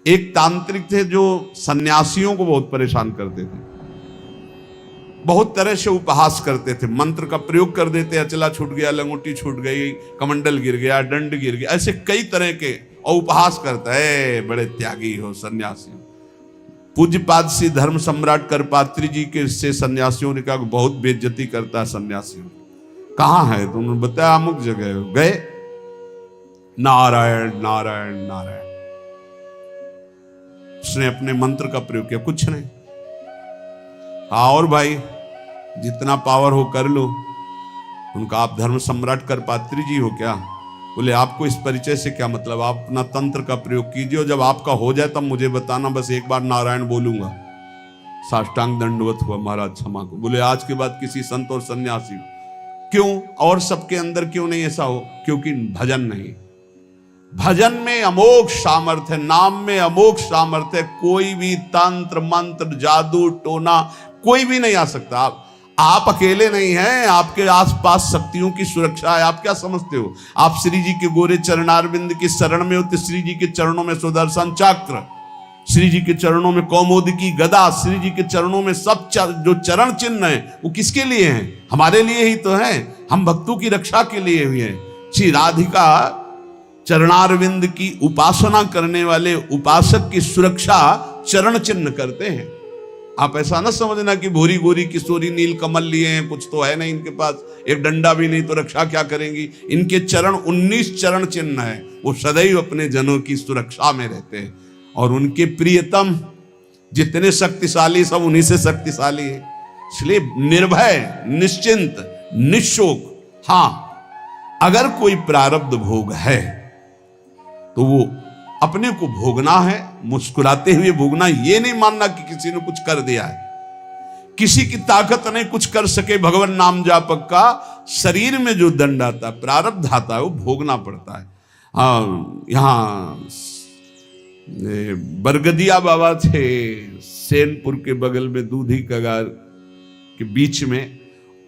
एक तांत्रिक थे जो सन्यासियों को बहुत परेशान करते थे, बहुत तरह से उपहास करते थे, मंत्र का प्रयोग कर देते, अचला छूट गया, लंगोटी छूट गई, कमंडल गिर गया, दंड गिर गया, ऐसे कई तरह के, और उपहास करता है बड़े त्यागी हो सन्यासी। पूज्यपाद श्री धर्म सम्राट करपात्री जी के से सन्यासियों ने कहा बहुत बेइज्जती करता है सन्यासियों। कहाँ है? तो उन्होंने बताया अमुक जगह। गए, नारायण नारायण नारायण, उसने अपने मंत्र का प्रयोग किया, कुछ नहीं। हाँ और भाई जितना पावर हो कर लो। उनका आप धर्म सम्राट करपात्री जी हो क्या? बोले आपको इस परिचय से क्या मतलब, आप अपना तंत्र का प्रयोग कीजिए और जब आपका हो जाए तब मुझे बताना, बस एक बार नारायण बोलूंगा। साष्टांग दंडवत हुआ महाराज क्षमा को। बोले आज के बाद किसी संत और सन्यासी क्यों और सबके अंदर क्यों नहीं ऐसा हो? क्योंकि भजन नहीं। भजन में अमोघ सामर्थ्य, नाम में अमोघ सामर्थ्य, कोई भी तंत्र मंत्र जादू टोना कोई भी नहीं आ सकता। आप अकेले नहीं हैं, आपके आसपास शक्तियों की सुरक्षा है। आप क्या समझते हो? आप श्री जी के गोरे चरणारविंद की शरण में हो तो श्री जी के चरणों में सुदर्शन चक्र, श्री जी के चरणों में कौमुदी की गदा, श्री जी के चरणों में सब जो चरण चिन्ह है वो किसके लिए हैं? हमारे लिए ही तो है। हम भक्तों की रक्षा के लिए हुए हैं। श्री राधिका चरणारविंद की उपासना करने वाले उपासक की सुरक्षा चरण चिन्ह करते हैं। आप ऐसा ना समझना कि भूरी गोरी किशोरी नील कमल लिए हैं, कुछ तो है नहीं इनके पास, एक डंडा भी नहीं तो रक्षा क्या करेंगी। इनके चरण 19 चरण चिन्ह है, वो सदैव अपने जनों की सुरक्षा में रहते हैं। और उनके प्रियतम जितने शक्तिशाली सब उन्हीं से शक्तिशाली है। इसलिए निर्भय, निश्चिंत, निशोक। हाँ अगर कोई प्रारब्ध भोग है तो वो अपने को भोगना है, मुस्कुराते हुए भोगना। ये नहीं मानना कि किसी ने कुछ कर दिया है, किसी की ताकत नहीं कुछ कर सके। भगवान नाम जापक का शरीर में जो दंड आता है, प्रारब्ध आता है, वो भोगना पड़ता है। यहाँ बरगदिया बाबा थे सेनपुर के बगल में, दूधी कगार के बीच में।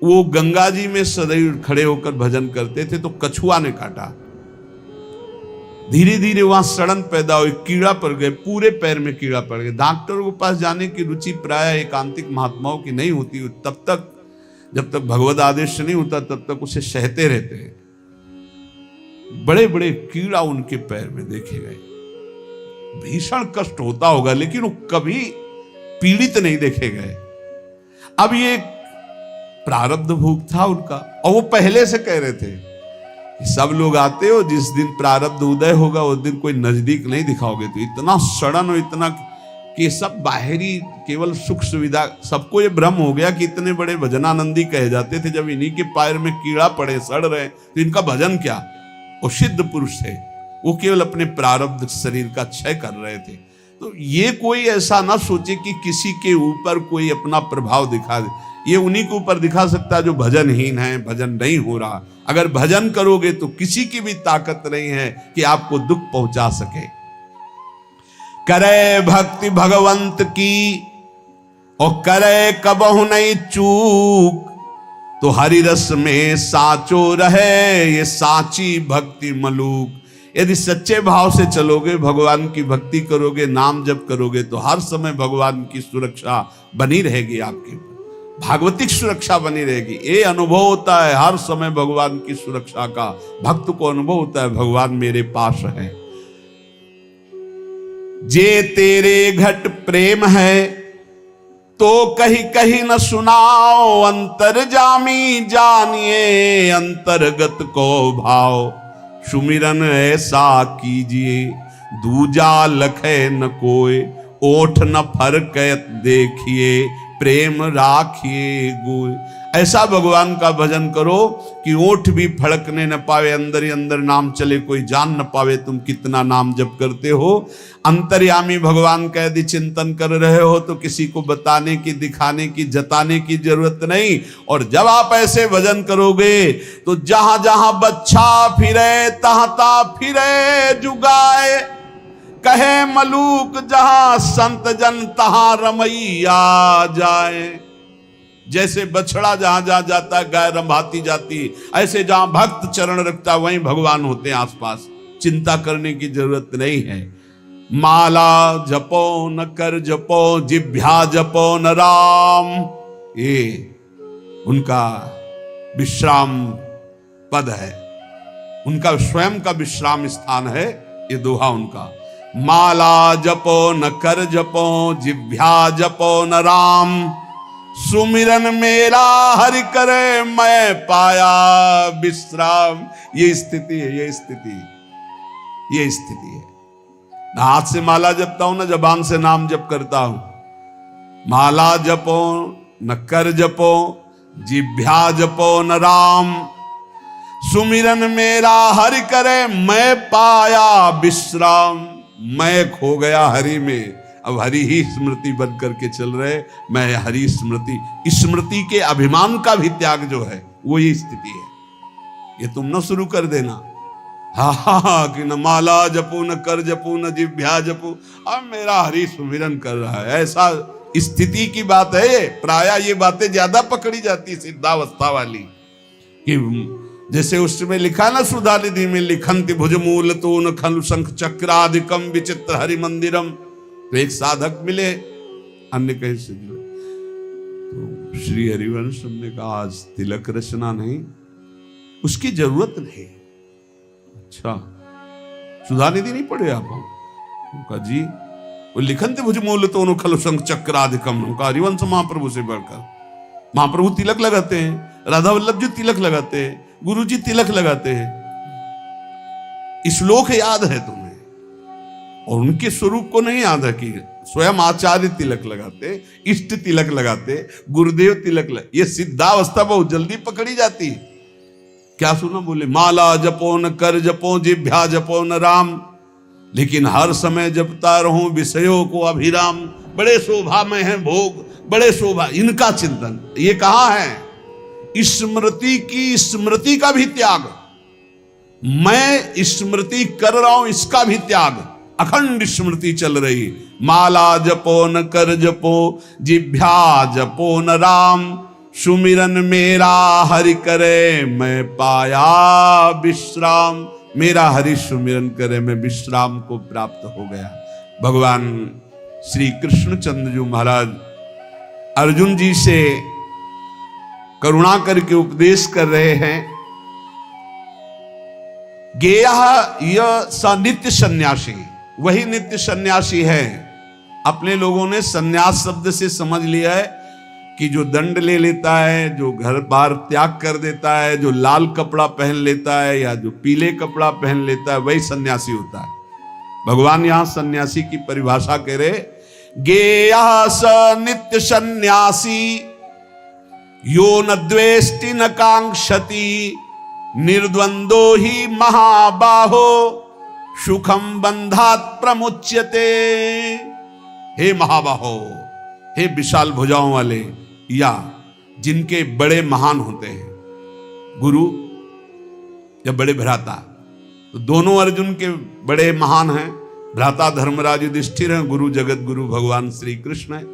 वो गंगा जी में सदैव खड़े होकर भजन करते थे, तो कछुआ ने काटा। धीरे धीरे वहां सड़न पैदा हुई, कीड़ा पड़ गए, पूरे पैर में कीड़ा पड़ गया। डॉक्टरों के पास जाने की रुचि प्राय एकांतिक महात्माओं की नहीं होती, तब तक जब तक भगवत आदेश नहीं होता तब तक उसे सहते रहते हैं। बड़े बड़े कीड़ा उनके पैर में देखे गए। भीषण कष्ट होता होगा लेकिन वो कभी पीड़ित नहीं देखे गए। अब ये प्रारब्ध भोग था उनका, और वो पहले से कह रहे थे सब लोग आते हो, जिस दिन प्रारब्ध उदय होगा उस दिन कोई नजदीक नहीं दिखाओगे। तो इतना सड़न और इतना कि सब बाहरी केवल सुख सुविधा, सबको ये भ्रम हो गया कि इतने बड़े भजनानंदी कहे जाते थे, जब इन्हीं के पैर में कीड़ा पड़े, सड़ रहे, तो इनका भजन क्या? वो सिद्ध पुरुष थे, वो केवल अपने प्रारब्ध शरीर का क्षय कर रहे थे। तो ये कोई ऐसा ना सोचे कि किसी के ऊपर कोई अपना प्रभाव दिखा दे। ये उन्हीं के ऊपर दिखा सकता है जो भजनहीन है, भजन नहीं हो रहा। अगर भजन करोगे तो किसी की भी ताकत नहीं है कि आपको दुख पहुंचा सके। करे भक्ति भगवंत की और करे कबहु नहीं चूक, तो हरि रस में साचो रहे ये साची भक्ति मलूक। यदि सच्चे भाव से चलोगे, भगवान की भक्ति करोगे, नाम जप करोगे, तो हर समय भगवान की सुरक्षा बनी रहेगी, आपकी भागवतिक सुरक्षा बनी रहेगी। ये अनुभव होता है हर समय भगवान की सुरक्षा का। भक्त को अनुभव होता है भगवान मेरे पास है। जे तेरे घट प्रेम है तो कहीं कहीं न सुनाओ, अंतर्जामी जानिए अंतर्गत को भाव। सुमिरन ऐसा कीजिए दूजा लखे न कोय, ओठ न फरकत देखिए प्रेम राखिए गोय। ऐसा भगवान का भजन करो कि ओठ भी फड़कने न पावे, अंदर ही अंदर नाम चले, कोई जान न पावे तुम कितना नाम जप करते हो। अंतर्यामी भगवान का यदि चिंतन कर रहे हो तो किसी को बताने की, दिखाने की, जताने की जरूरत नहीं। और जब आप ऐसे भजन करोगे तो जहां जहां बच्चा फिरे तहां तहां फिरे जुगाए, कहे मलूक जहां संत जन तहां रमैया जाए। जैसे बछड़ा जहां जहां जाता है गाय रंभाती जाती, ऐसे जहां भक्त चरण रखता वहीं भगवान होते हैं आसपास। चिंता करने की जरूरत नहीं है। माला जपो न कर जपो जिभ्या जपो न राम। ये उनका विश्राम पद है, उनका स्वयं का विश्राम स्थान है ये दोहा उनका। माला जपो न कर जपो जिभ्या जपो न राम, सुमिरन मेरा हरि करे मैं पाया विश्राम। ये स्थिति है, ये स्थिति, ये स्थिति है। ना हाथ से माला जपता हूं, ना जबान से नाम जप करता हूं। माला जपो न कर जपो जिभ्या जपो न राम, सुमिरन मेरा हरि करे मैं पाया विश्राम। मैं खो गया हरि में, अब हरि ही स्मृति बन करके चल रहे। मैं हरि स्मृति, स्मृति के अभिमान का भी त्याग जो है वो ये स्थिति है। ये तुम न शुरू कर देना हा कि न माला जपू न कर जपू न जिभ्या जपू, अब मेरा हरि सुमिरन कर रहा है, ऐसा स्थिति की बात है। प्रायः ये बातें ज्यादा पकड़ी जाती सिद्धावस्था वाली, कि जैसे उसमें लिखा ना सुधा निधि में, लिखंति भुजमूल तून खलु शंख चक्रादिकम विचित्र हरि मंदिरम। तो एक साधक मिले, अन्य कहीं से मिले, तो श्री हरिवंश ने कहा आज तिलक रचना नहीं, उसकी जरूरत नहीं। अच्छा सुधा निधि नहीं पढ़े आप? उनका जी वो लिखंति भुजमूल तून खलु शंख चक्रादिकम। उनका हरिवंश महाप्रभु से बढ़कर, महाप्रभु तिलक लगाते हैं, राधा वल्लभ जी तिलक लगाते हैं, गुरु जी तिलक लगाते हैं। श्लोक याद है तुम्हें, और उनके स्वरूप को नहीं याद है कि स्वयं आचार्य तिलक लगाते, इष्ट तिलक लगाते, गुरुदेव तिलक लगाते। ये सिद्धावस्था बहुत जल्दी पकड़ी जाती। क्या सुना बोले, माला जपो न कर जपो जिभ्या जपो न राम, लेकिन हर समय जपता रहूं विषयों को अभिराम। बड़े शोभा में है भोग, बड़े शोभा, इनका चिंतन। ये कहां है? स्मृति की, स्मृति का भी त्याग। मैं स्मृति कर रहा हूं इसका भी त्याग। अखंड स्मृति चल रही। माला जपो न कर जपो जिभ्या जपो न राम, सुमिरन मेरा हरि करे मैं पाया विश्राम। मेरा हरि सुमिरन करे मैं विश्राम को प्राप्त हो गया। भगवान श्री कृष्णचंद्र जी महाराज अर्जुन जी से करुणा करके उपदेश कर रहे हैं। गेयः यह स नित्य सन्यासी, वही नित्य सन्यासी है। अपने लोगों ने सन्यास शब्द से समझ लिया है कि जो दंड ले लेता है, जो घर बार त्याग कर देता है, जो लाल कपड़ा पहन लेता है या जो पीले कपड़ा पहन लेता है, वही सन्यासी होता है। भगवान यहां सन्यासी की परिभाषा कह रहे, गेयः स नित्य सन्यासी यो न द्वेष्टि न कांक्षति, निर्द्वंदो ही महाबाहो सुखम बंधात प्रमुच्यते। हे महाबाहो, हे विशाल भुजाओं वाले, या जिनके बड़े महान होते हैं, गुरु या बड़े भ्राता। तो दोनों अर्जुन के बड़े महान हैं। भ्राता धर्मराज युधिष्ठिर हैं, गुरु जगत गुरु भगवान श्री कृष्ण है।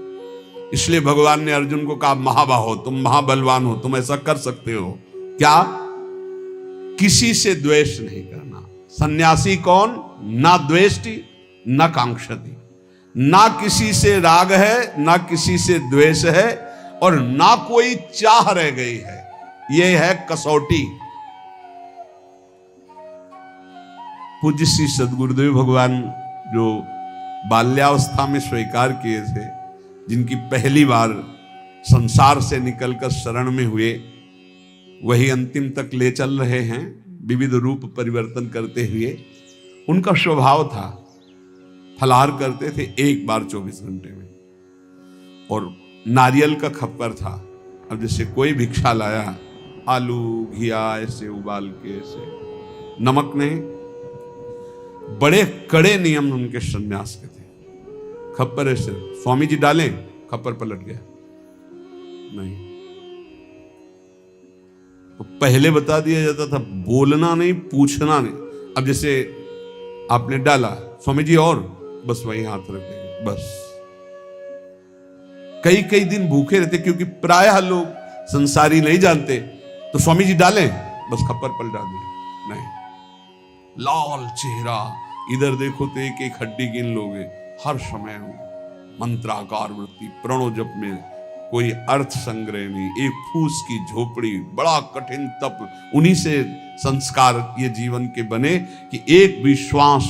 इसलिए भगवान ने अर्जुन को कहा महाबाहो, तुम महाबलवान हो, तुम ऐसा कर सकते हो। क्या? किसी से द्वेष नहीं करना। सन्यासी कौन? ना द्वेष्टि ना कांक्षति, ना किसी से राग है, ना किसी से द्वेष है, और ना कोई चाह रह गई है। यह है कसौटी। पूज्य श्री सद्गुरुदेव भगवान जो बाल्यावस्था में स्वीकार किए थे, जिनकी पहली बार संसार से निकलकर शरण में हुए, वही अंतिम तक ले चल रहे हैं, विविध रूप परिवर्तन करते हुए। उनका स्वभाव था, फलाहार करते थे एक बार 24 घंटे में, और नारियल का खप्पर था। अब जैसे कोई भिक्षा लाया, आलू घिया ऐसे उबाल के, ऐसे नमक नहीं। बड़े कड़े नियम उनके सन्यास के थे। खप्पर ऐसे स्वामी जी डालें, खप्पर पलट गया नहीं। तो पहले बता दिया जाता था, बोलना नहीं, पूछना नहीं। अब जैसे आपने डाला, स्वामी जी और, बस वहीं हाथ रख देंगे, बस। कई कई दिन भूखे रहते, क्योंकि प्रायः लोग संसारी नहीं जानते। तो स्वामी जी डालें, बस खप्पर पलटा दिए नहीं। लाल चेहरा, इधर देखो तो एक एक हड्डी गिन लोगे। हर समय मंत्राकार वृत्ति, प्रणव जप में कोई अर्थ संग्रह नहीं, एक फूस की झोपड़ी, बड़ा कठिन तप। उन्हीं से संस्कार ये जीवन के बने कि एक भी श्वास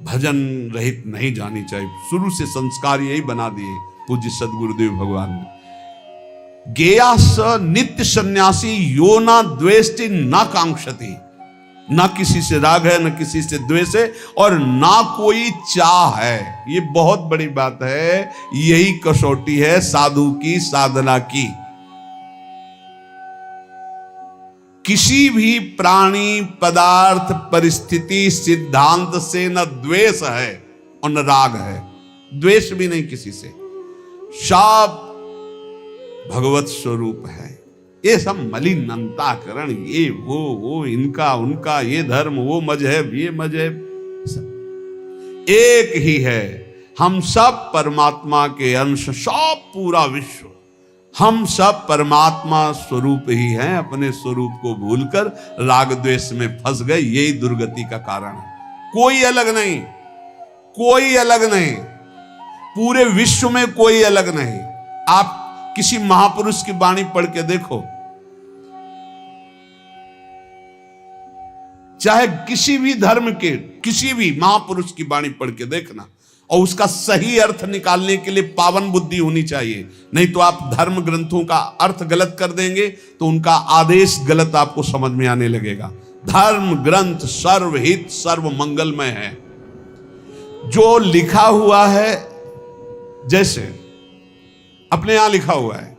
भजन रहित नहीं जानी चाहिए। शुरू से संस्कार यही बना दिए पूज्य सदगुरुदेव भगवान ने। गेया स नित्य सन्यासी यो ना द्वेष्टि ना कांक्षति, ना किसी से राग है, ना किसी से द्वेष है, और ना कोई चाह है। ये बहुत बड़ी बात है। यही कसौटी है साधु की साधना की। किसी भी प्राणी, पदार्थ, परिस्थिति, सिद्धांत से न द्वेष है और न राग है। द्वेष भी नहीं किसी से। सब भगवत स्वरूप है। ये सब मलिन अंतःकरण, ये वो इनका उनका, ये धर्म वो मजहब ये मजहब, सब एक ही है। हम सब परमात्मा के अंश, सब पूरा विश्व हम सब परमात्मा स्वरूप ही हैं। अपने स्वरूप को भूलकर राग द्वेष में फंस गए, यही दुर्गति का कारण है। कोई अलग नहीं, कोई अलग नहीं, पूरे विश्व में कोई अलग नहीं। आप किसी महापुरुष की वाणी पढ़ के देखो, चाहे किसी भी धर्म के किसी भी महापुरुष की वाणी पढ़ के देखना, और उसका सही अर्थ निकालने के लिए पावन बुद्धि होनी चाहिए। नहीं तो आप धर्म ग्रंथों का अर्थ गलत कर देंगे तो उनका आदेश गलत आपको समझ में आने लगेगा। धर्म ग्रंथ सर्वहित सर्व मंगलमय है। जो लिखा हुआ है, जैसे अपने यहां लिखा हुआ है,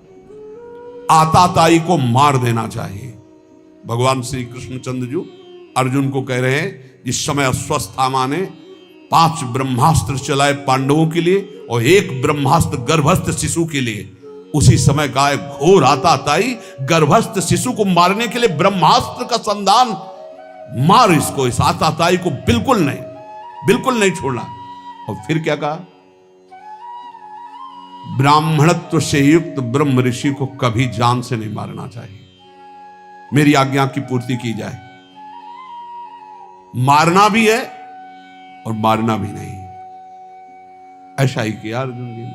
आताताई को मार देना चाहिए। भगवान श्री कृष्णचंद्र जी अर्जुन को कह रहे हैं, जिस समय अश्वत्थामा ने 5 ब्रह्मास्त्र चलाए पांडवों के लिए और 1 ब्रह्मास्त्र गर्भस्थ शिशु के लिए, उसी समय का घोर आताताई गर्भस्थ शिशु को मारने के लिए ब्रह्मास्त्र का संधान, मार इसको, इस आताताई को बिल्कुल नहीं छोड़ना। और फिर क्या कहा, ब्राह्मणत्व से युक्त ब्रह्म ऋषि को कभी जान से नहीं मारना चाहिए। मेरी आज्ञा की पूर्ति की जाए। मारना भी है और मारना भी नहीं। ऐसा ही किया अर्जुन जी ने।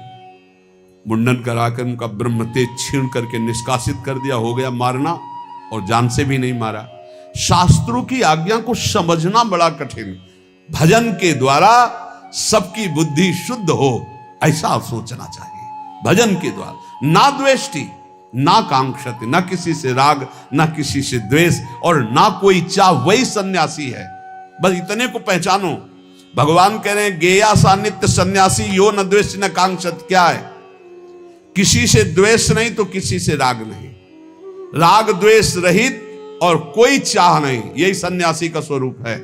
मुंडन कराकर उनका ब्रह्म तेज छीन करके निष्कासित कर दिया, हो गया मारना, और जान से भी नहीं मारा। शास्त्रों की आज्ञा को समझना बड़ा कठिन। भजन के द्वारा सबकी बुद्धि शुद्ध हो, ऐसा सोचना चाहिए। भजन के द्वारा ना द्वेष्टि ना कांक्षति, ना किसी से राग ना किसी से द्वेष और ना कोई चाह, वही सन्यासी है। बस इतने को पहचानो। भगवान कह रहे हैं गेया सा नित्य सन्यासी यो न द्वेष न कांक्षत। क्या है? किसी से द्वेष नहीं तो किसी से राग नहीं, राग द्वेष रहित और कोई चाह नहीं, यही सन्यासी का स्वरूप है।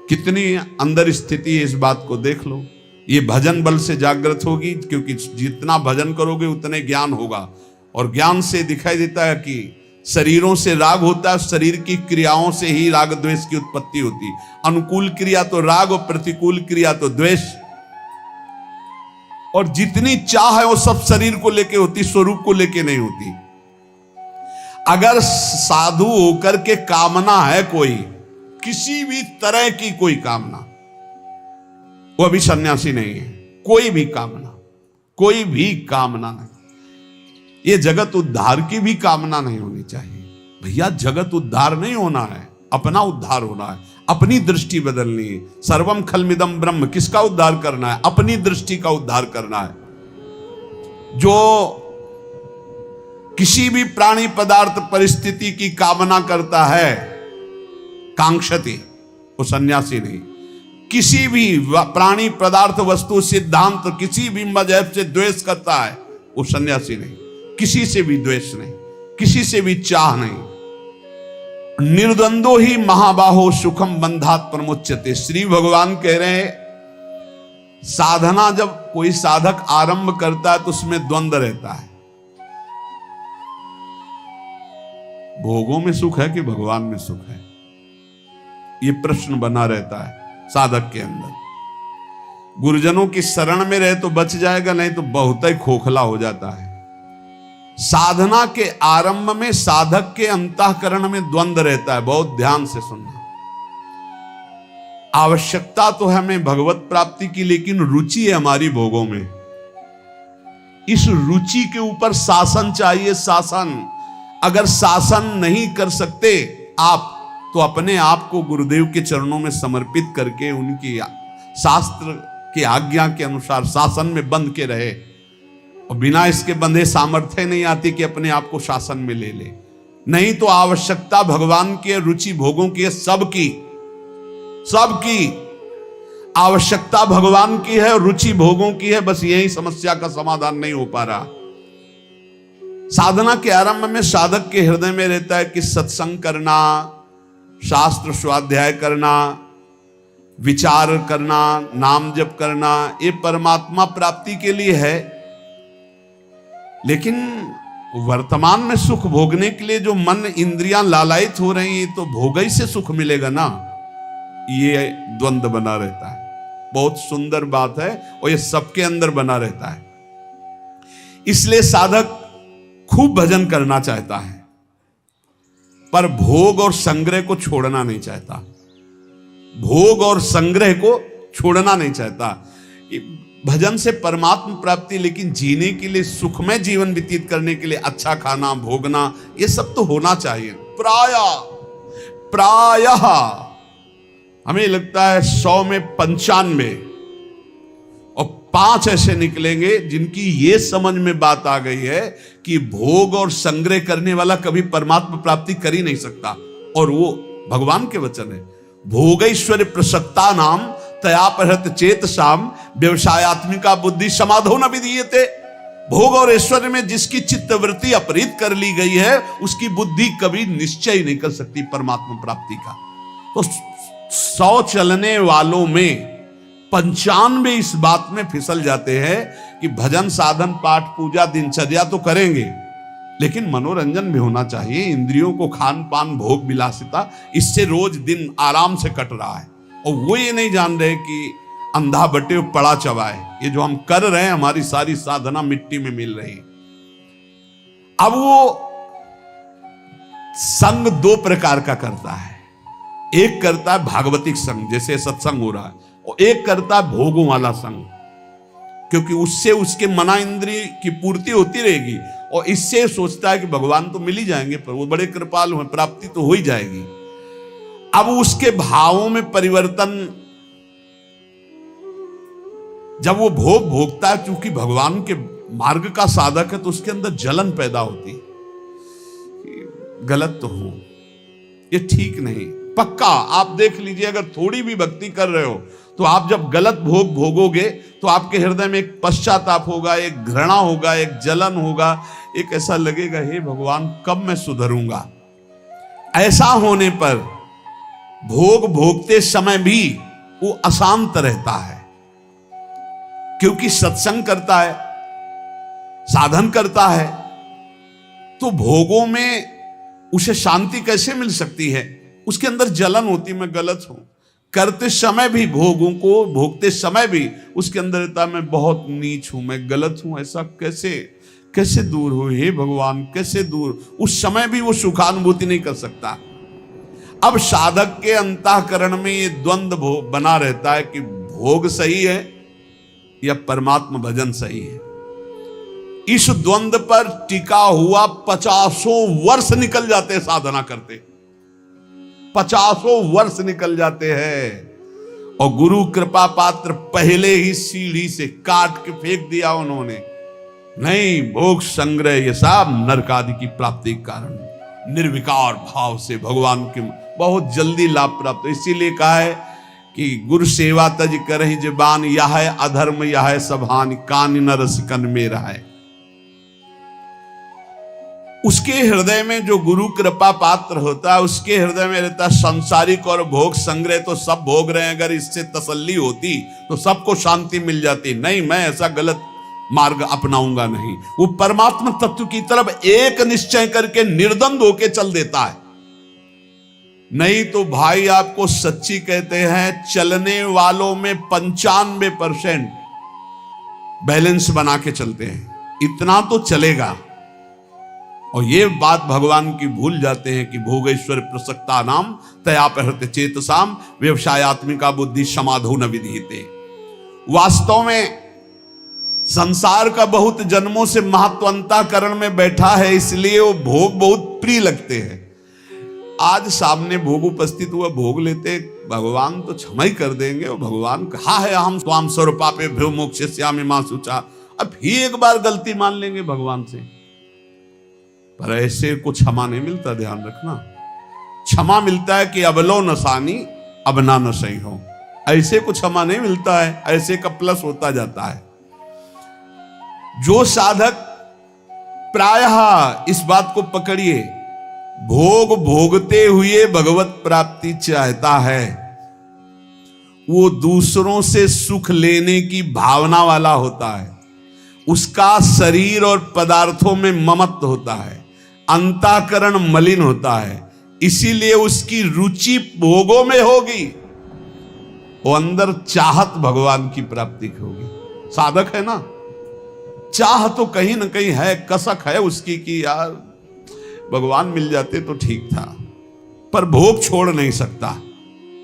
कितनी अंदर स्थिति है, इस बात को देख लो। ये भजन बल से जागृत होगी, क्योंकि जितना भजन करोगे उतने ज्ञान होगा, और ज्ञान से दिखाई देता है कि शरीरों से राग होता है, शरीर की क्रियाओं से ही राग द्वेष की उत्पत्ति होती। अनुकूल क्रिया तो राग और प्रतिकूल क्रिया तो द्वेष। और जितनी चाह है वो सब शरीर को लेके होती, स्वरूप को लेके नहीं होती। अगर साधु होकर के कामना है कोई, किसी भी तरह की कोई कामना, वो अभी सन्यासी नहीं है। कोई भी कामना नहीं। ये जगत उद्धार की भी कामना नहीं होनी चाहिए। भैया जगत उद्धार नहीं होना है, अपना उद्धार होना है, अपनी दृष्टि बदलनी है। सर्वम खलमिदम ब्रह्म, किसका उद्धार करना है? अपनी दृष्टि का उद्धार करना है। जो किसी भी प्राणी पदार्थ परिस्थिति की कामना करता है, कांक्षति, वो सन्यासी नहीं। किसी भी प्राणी पदार्थ वस्तु सिद्धांत किसी भी मजहब से द्वेष करता है, वो सन्यासी नहीं। किसी से भी द्वेष नहीं, किसी से भी चाह नहीं। निर्द्वंदो ही महाबाहो सुखम बंधात प्रमुच्यते। श्री भगवान कह रहे हैं, साधना जब कोई साधक आरंभ करता है तो उसमें द्वंद्व रहता है। भोगों में सुख है कि भगवान में सुख है, ये प्रश्न बना रहता है साधक के अंदर। गुरुजनों की शरण में रहे तो बच जाएगा, नहीं तो बहुत ही खोखला हो जाता है। साधना के आरंभ में साधक के अंतःकरण में द्वंद्व रहता है। बहुत ध्यान से सुनना। आवश्यकता तो है हमें भगवत प्राप्ति की, लेकिन रुचि है हमारी भोगों में। इस रुचि के ऊपर शासन चाहिए, शासन। अगर शासन नहीं कर सकते आप, तो अपने आप को गुरुदेव के चरणों में समर्पित करके उनकी शास्त्र की आज्ञा के अनुसार शासन में बंध के रहे। और बिना इसके बंधे सामर्थ्य नहीं आती कि अपने आप को शासन में ले ले। नहीं तो आवश्यकता भगवान की, रुचि भोगों की है, सबकी आवश्यकता भगवान की है और रुचि भोगों की है। बस यही समस्या का समाधान नहीं हो पा रहा। साधना के आरंभ में साधक के हृदय में रहता है कि सत्संग करना, शास्त्र स्वाध्याय करना, विचार करना, नाम जप करना, ये परमात्मा प्राप्ति के लिए है। लेकिन वर्तमान में सुख भोगने के लिए जो मन इंद्रियां लालायित हो रही हैं, तो भोग ही से सुख मिलेगा ना, ये द्वंद्व बना रहता है। बहुत सुंदर बात है और ये सबके अंदर बना रहता है। इसलिए साधक खूब भजन करना चाहता है, पर भोग और संग्रह को छोड़ना नहीं चाहता। भोग और संग्रह को छोड़ना नहीं चाहता। भजन से परमात्मा प्राप्ति, लेकिन जीने के लिए, सुखमय जीवन व्यतीत करने के लिए अच्छा खाना, भोगना, ये सब तो होना चाहिए। प्रायः हमें लगता है 100 में 95 और 5 ऐसे निकलेंगे जिनकी ये समझ में बात आ गई है कि भोग और संग्रह करने वाला कभी परमात्मा प्राप्ति कर ही नहीं सकता। और वो भगवान के वचन है, भोगैश्वर्य प्रसक्ता नाम तयापहृत चेतसाम व्यवसायत्मिका बुद्धि समाधो न विधीयते। भोग और ऐश्वर्य में जिसकी चित्तवृत्ति अपहृत कर ली गई है, उसकी बुद्धि कभी निश्चय नहीं कर सकती परमात्मा प्राप्ति का। तो 100 चलने वालों में 95 इस बात में फिसल जाते हैं कि भजन, साधन, पाठ, पूजा, दिनचर्या तो करेंगे, लेकिन मनोरंजन भी होना चाहिए। इंद्रियों को खान पान, भोग विलासिता, इससे रोज दिन आराम से कट रहा है। और वो ये नहीं जान रहे कि अंधा बटे पड़ा चबाए। ये जो हम कर रहे हैं, हमारी सारी साधना मिट्टी में मिल रही। अब वो संग 2 प्रकार का करता है। एक करता है भागवतिक संग, जैसे सत्संग हो रहा है, और एक करता है भोगों वाला संग, क्योंकि उससे उसके मना इंद्रिय की पूर्ति होती रहेगी। और इससे सोचता है कि भगवान तो मिल ही जाएंगे, पर वो बड़े कृपालु हैं, प्राप्ति तो हो ही जाएगी। अब उसके भावों में परिवर्तन, जब वो भोग भोगता है, क्योंकि भगवान के मार्ग का साधक है, तो उसके अंदर जलन पैदा होती। गलत तो हूं, ये ठीक नहीं। पक्का आप देख लीजिए, अगर थोड़ी भी भक्ति कर रहे हो, तो आप जब गलत भोग भोगोगे, तो आपके हृदय में एक पश्चाताप होगा, एक घृणा होगा, एक जलन होगा, एक ऐसा लगेगा, हे भगवान कब मैं सुधरूंगा। ऐसा होने पर भोग भोगते समय भी वो अशांत रहता है, क्योंकि सत्संग करता है, साधन करता है, तो भोगों में उसे शांति कैसे मिल सकती है। उसके अंदर जलन होती, मैं गलत हूं। करते समय भी, भोगों को भोगते समय भी उसके अंदर रहता, मैं बहुत नीच हूं, मैं गलत हूं। ऐसा कैसे दूर हो, हे भगवान कैसे दूर। उस समय भी वो सुखानुभूति नहीं कर सकता। अब साधक के अंतःकरण में ये द्वंद्व बना रहता है कि भोग सही है या परमात्मा भजन सही है। इस द्वंद्व पर टिका हुआ 50 वर्ष निकल जाते हैं साधना करते, 50 वर्ष निकल जाते हैं। और गुरु कृपा पात्र पहले ही सीढ़ी से काट के फेंक दिया उन्होंने। नहीं, भोग संग्रह ये सब नरक आदि की प्राप्ति के कारण निर्विकार भाव से भगवान के बहुत जल्दी लाभ प्राप्त। इसीलिए कहा है कि गुरु सेवा तज करहि जबान, यह है अधर्म यह है सभान, कान न रसिकन में रहा। उसके हृदय में जो गुरु कृपा पात्र होता है, उसके हृदय में रहता संसारिक और भोग संग्रह। तो सब भोग रहे हैं, अगर इससे तसल्ली होती तो सबको शांति मिल जाती। नहीं, मैं ऐसा गलत मार्ग अपनाऊंगा नहीं। वो परमात्मा तत्व की तरफ एक निश्चय करके निर्द्वंद होके चल देता है। नहीं तो भाई आपको सच्ची कहते हैं, चलने वालों में 95% बैलेंस बना के चलते हैं। इतना तो चलेगा और ये बात भगवान की भूल जाते हैं कि भोगेश्वर प्रसक्ता नाम तयापहृत चेतसाम व्यवसायत्मिका बुद्धि समाधो न विधीयते। वास्तव में संसार का बहुत जन्मों से महत्वंताकरण में बैठा है, इसलिए वो भोग बहुत प्रिय लगते हैं। आज सामने भोग उपस्थित हुआ, भोग लेते भगवान तो क्षमा ही कर देंगे। और भगवान कहा है हम स्वाम स्वरूपापे भ्यो मोक्षयिष्यामि मा शुचा, अब ही एक बार गलती मान लेंगे भगवान से। पर ऐसे को क्षमा नहीं मिलता, ध्यान रखना। क्षमा मिलता है कि अबलो नसानी अब ना न सही हो, ऐसे को क्षमा नहीं मिलता है, ऐसे का प्लस होता जाता है। जो साधक प्रायः इस बात को पकड़िए, भोग भोगते हुए भगवत प्राप्ति चाहता है, वो दूसरों से सुख लेने की भावना वाला होता है। उसका शरीर और पदार्थों में ममत्व होता है, अंतःकरण मलिन होता है, इसीलिए उसकी रुचि भोगों में होगी, वो अंदर चाहत भगवान की प्राप्ति की होगी। साधक है ना, चाह तो कहीं ना कहीं है, कसक है उसकी कि यार भगवान मिल जाते तो ठीक था, पर भोग छोड़ नहीं सकता।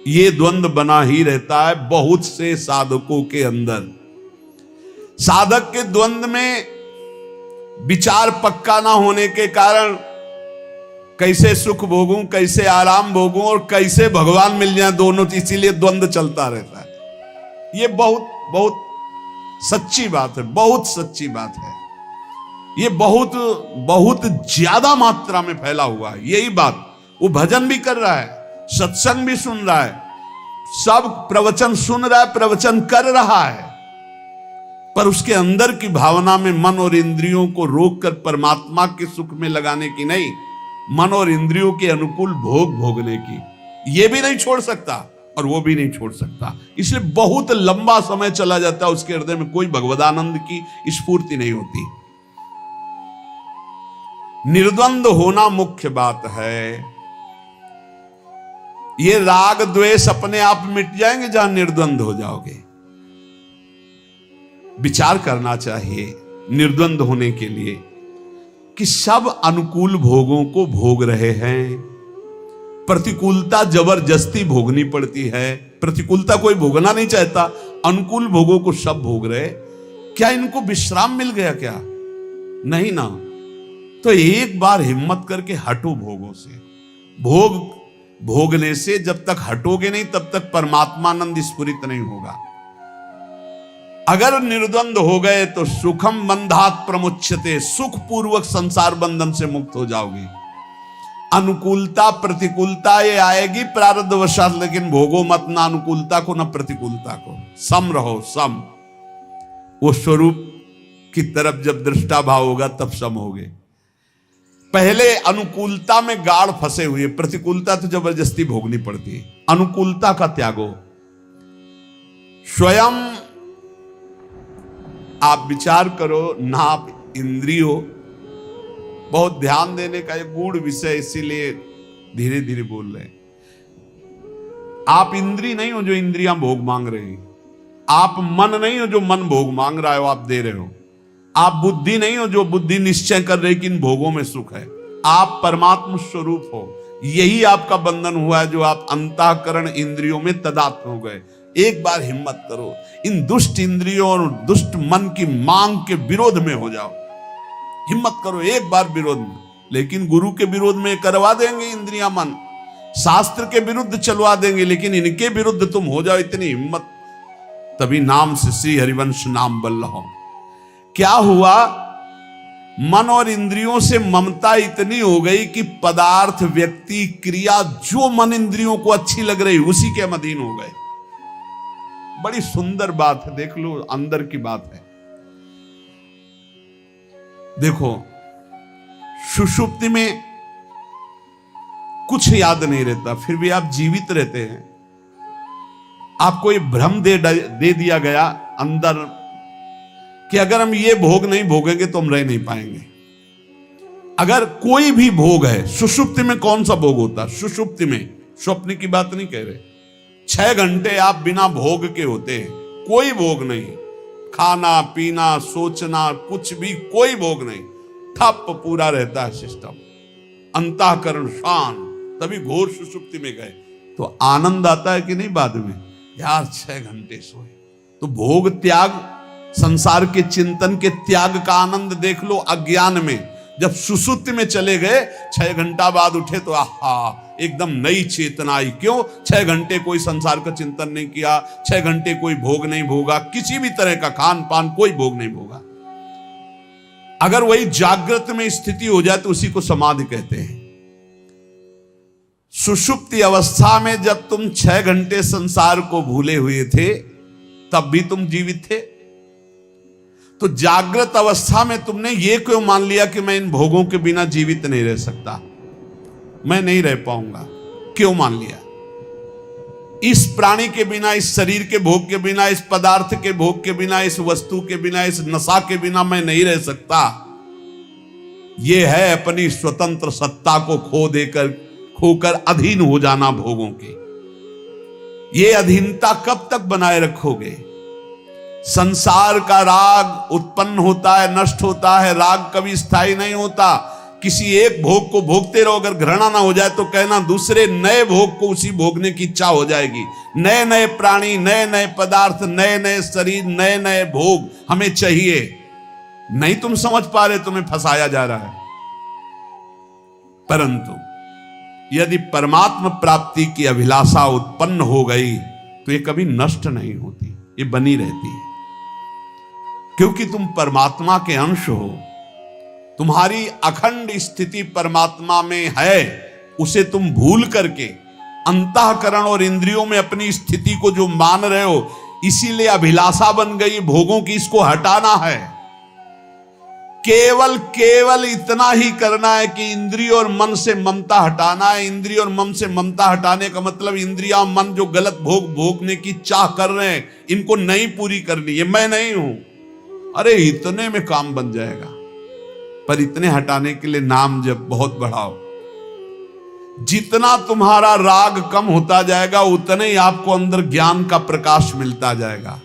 ये द्वंद्व बना ही रहता है बहुत से साधकों के अंदर। साधक के द्वंद्व में विचार पक्का ना होने के कारण कैसे सुख भोगूं, कैसे आराम भोगूं और कैसे भगवान मिल जाए, दोनों, इसीलिए द्वंद्व चलता रहता है। ये बहुत बहुत सच्ची बात है, बहुत सच्ची बात है। ये बहुत बहुत ज्यादा मात्रा में फैला हुआ है यही बात। वो भजन भी कर रहा है, सत्संग भी सुन रहा है, सब प्रवचन सुन रहा है, प्रवचन कर रहा है, पर उसके अंदर की भावना में मन और इंद्रियों को रोककर परमात्मा के सुख में लगाने की नहीं, मन और इंद्रियों के अनुकूल भोग भोगने की, ये भी नहीं छोड़ सकता और वो भी नहीं छोड़ सकता। इसलिए बहुत लंबा समय चला जाता है, उसके हृदय में कोई भगवदानंद की स्फूर्ति नहीं होती। निर्द्वंद होना मुख्य बात है। ये राग द्वेष अपने आप मिट जाएंगे जहां निर्द्वंद हो जाओगे। विचार करना चाहिए निर्द्वंद होने के लिए कि सब अनुकूल भोगों को भोग रहे हैं, प्रतिकूलता जबरदस्ती भोगनी पड़ती है। प्रतिकूलता कोई भोगना नहीं चाहता, अनुकूल भोगों को सब भोग रहे। क्या इनको विश्राम मिल गया क्या? नहीं ना। तो एक बार हिम्मत करके हटो भोगों से। भोग भोगने से जब तक हटोगे नहीं तब तक परमात्मानंद स्फुरित नहीं होगा। अगर निर्द्वंद हो गए तो सुखम बंधात प्रमुच्यते, सुख पूर्वक संसार बंधन से मुक्त हो जाओगे। अनुकूलता प्रतिकूलता ये आएगी प्रारब्धवशात, लेकिन भोगो मत ना अनुकूलता को ना प्रतिकूलता को। सम रहो, सम। वो स्वरूप की तरफ जब दृष्टा भाव होगा तब सम होगे। पहले अनुकूलता में गाढ़ फंसे हुए, प्रतिकूलता तो जबरदस्ती भोगनी पड़ती है। अनुकूलता का त्यागो। स्वयं आप विचार करो, नाप इंद्रियों, बहुत ध्यान देने का एक गूढ़ विषय, इसीलिए धीरे धीरे बोल रहे हैं। आप इंद्री नहीं हो जो इंद्रियां भोग मांग रही, आप मन नहीं हो जो मन भोग मांग रहा है, वो आप दे रहे हो। आप बुद्धि नहीं हो जो बुद्धि निश्चय कर रही कि इन भोगों में सुख है। आप परमात्मा स्वरूप हो। यही आपका बंधन हुआ है जो आप अंतःकरण इंद्रियों में तदात्म हो गए। एक बार हिम्मत करो, इन दुष्ट इंद्रियों और दुष्ट मन की मांग के विरोध में हो जाओ। हिम्मत करो एक बार विरोध में। लेकिन गुरु के विरोध में करवा देंगे इंद्रियां, मन शास्त्र के विरुद्ध चलवा देंगे, लेकिन इनके विरुद्ध तुम हो जाओ, इतनी हिम्मत। तभी नाम से श्री हरिवंश नाम बल रहो। क्या हुआ? मन और इंद्रियों से ममता इतनी हो गई कि पदार्थ, व्यक्ति, क्रिया जो मन इंद्रियों को अच्छी लग रही उसी के हम अधीन हो गए। बड़ी सुंदर बात है, देख लो, अंदर की बात है। देखो, सुषुप्ति में कुछ याद नहीं रहता, फिर भी आप जीवित रहते हैं। आपको ये भ्रम दे दिया गया अंदर कि अगर हम ये भोग नहीं भोगेंगे तो हम रह नहीं पाएंगे। अगर कोई भी भोग है, सुषुप्ति में कौन सा भोग होता? सुषुप्ति में, स्वप्न की बात नहीं कह रहे, 6 घंटे आप बिना भोग के होते हैं। कोई भोग नहीं, खाना पीना सोचना कुछ भी, कोई भोग नहीं। ठप पूरा रहता है सिस्टम, अंतःकरण शांत, तभी घोर सुषुप्ति में गए तो आनंद आता है कि नहीं बाद में, यार 6 घंटे सोए। तो भोग त्याग, संसार के चिंतन के त्याग का आनंद देख लो अज्ञान में। जब सुसुप्ति में चले गए, 6 घंटा बाद उठे तो आहा, एकदम नई चेतना आई। क्यों? 6 घंटे कोई संसार का चिंतन नहीं किया, 6 घंटे कोई भोग नहीं भोगा, किसी भी तरह का खान पान कोई भोग नहीं भोगा। अगर वही जागृत में स्थिति हो जाए तो उसी को समाधि कहते हैं। सुषुप्ति अवस्था में जब तुम 6 घंटे संसार को भूले हुए थे, तब भी तुम जीवित थे। तो जागृत अवस्था में तुमने ये क्यों मान लिया कि मैं इन भोगों के बिना जीवित नहीं रह सकता, मैं नहीं रह पाऊंगा? क्यों मान लिया? इस प्राणी के बिना, इस शरीर के भोग के बिना, इस पदार्थ के भोग के बिना, इस वस्तु के बिना, इस नशा के बिना मैं नहीं रह सकता। यह है अपनी स्वतंत्र सत्ता को खोकर अधीन हो जाना भोगों के। ये अधीनता कब तक बनाए रखोगे? संसार का राग उत्पन्न होता है, नष्ट होता है। राग कभी स्थायी नहीं होता। किसी एक भोग को भोगते रहो, अगर घृणा ना हो जाए तो कहना दूसरे नए भोग को उसी भोगने की इच्छा हो जाएगी। नए नए प्राणी, नए नए पदार्थ, नए नए शरीर, नए नए भोग हमें चाहिए। नहीं तुम समझ पा रहे, तुम्हें फंसाया जा रहा है। परंतु यदि परमात्मा प्राप्ति की अभिलाषा उत्पन्न हो गई तो ये कभी नष्ट नहीं होती, ये बनी रहती है। क्योंकि तुम परमात्मा के अंश हो, तुम्हारी अखंड स्थिति परमात्मा में है। उसे तुम भूल करके अंतःकरण और इंद्रियों में अपनी स्थिति को जो मान रहे हो, इसीलिए अभिलाषा बन गई भोगों की, इसको हटाना है। केवल इतना ही करना है कि इंद्रिय और मन से ममता हटाना है। इंद्रिय और मन से ममता हटाने का मतलब इंद्रिया मन जो गलत भोग भोगने की चाह कर रहे हैं, इनको नहीं पूरी करनी। ये मैं नहीं हूं, अरे इतने में काम बन जाएगा। पर इतने हटाने के लिए नाम जप बहुत बढ़ाओ। जितना तुम्हारा राग कम होता जाएगा, उतने ही आपको अंदर ज्ञान का प्रकाश मिलता जाएगा।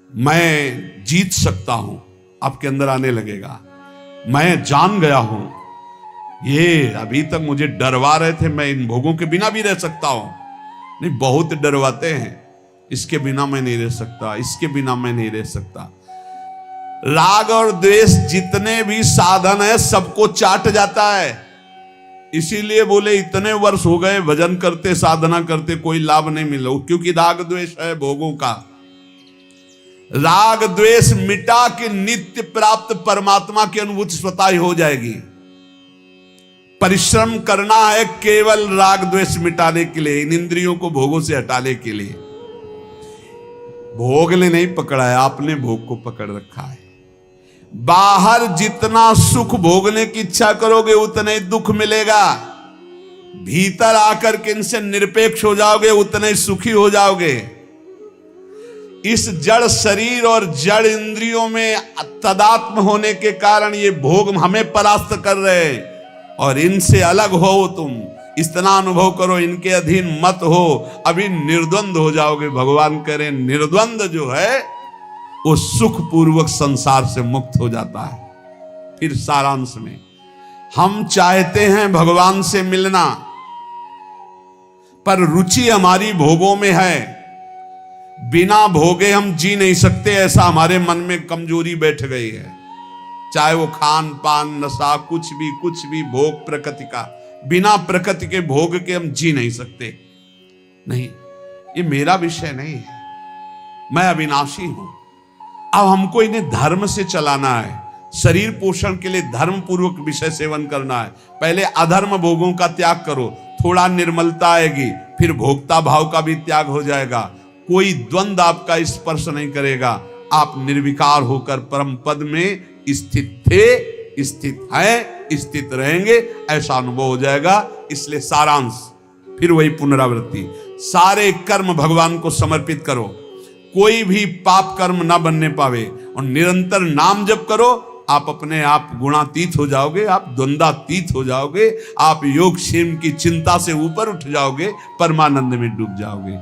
मैं जीत सकता हूं आपके अंदर आने लगेगा। मैं जान गया हूं, ये अभी तक मुझे डरवा रहे थे, मैं इन भोगों के बिना भी रह सकता हूं। नहीं, बहुत डरवाते हैं, इसके बिना मैं नहीं रह सकता, इसके बिना मैं नहीं रह सकता। राग और द्वेष जितने भी साधन है सबको चाट जाता है। इसीलिए बोले इतने वर्ष हो गए भजन करते, साधना करते, कोई लाभ नहीं मिला, क्योंकि राग द्वेष है भोगों का। राग द्वेष मिटा के नित्य प्राप्त परमात्मा की अनुभूति स्वतः ही हो जाएगी। परिश्रम करना है केवल राग द्वेष मिटाने के लिए, इन इंद्रियों को भोगों से हटाने के लिए। भोग ने नहीं पकड़ा है, आपने भोग को पकड़ रखा है। बाहर जितना सुख भोगने की इच्छा करोगे उतना ही दुख मिलेगा। भीतर आकर के इनसे निरपेक्ष हो जाओगे, उतने ही सुखी हो जाओगे। इस जड़ शरीर और जड़ इंद्रियों में तदात्म होने के कारण ये भोग हमें परास्त कर रहे हैं, और इनसे अलग हो तुम, इतना अनुभव करो, इनके अधीन मत हो, अभी निर्द्वंद हो जाओगे। भगवान करें निर्द्वंद जो है वो सुख पूर्वक संसार से मुक्त हो जाता है। फिर सारांश में हम चाहते हैं भगवान से मिलना, पर रुचि हमारी भोगों में है। बिना भोगे हम जी नहीं सकते, ऐसा हमारे मन में कमजोरी बैठ गई है। चाहे वो खान पान नशा कुछ भी भोग प्रकृति का, बिना प्रकृति के भोग के हम जी नहीं सकते। नहीं, ये मेरा विषय नहीं है, मैं अविनाशी हूं। अब हमको इन्हें धर्म से चलाना है। शरीर पोषण के लिए धर्म पूर्वक विषय सेवन करना है। पहले अधर्म भोगों का त्याग करो, थोड़ा निर्मलता आएगी, फिर भोक्ता भाव का भी त्याग हो जाएगा। कोई द्वंद्व आपका स्पर्श नहीं करेगा। आप निर्विकार होकर परम पद में स्थित थे, स्थित हैं, स्थित रहेंगे, ऐसा अनुभव हो जाएगा। इसलिए सारांश फिर वही पुनरावृत्ति, सारे कर्म भगवान को समर्पित करो, कोई भी पाप कर्म ना बनने पावे, और निरंतर नाम जप करो। आप अपने आप गुणातीत हो जाओगे, आप द्वंद्वातीत हो जाओगे, आप योग क्षेम की चिंता से ऊपर उठ जाओगे, परमानंद में डूब जाओगे।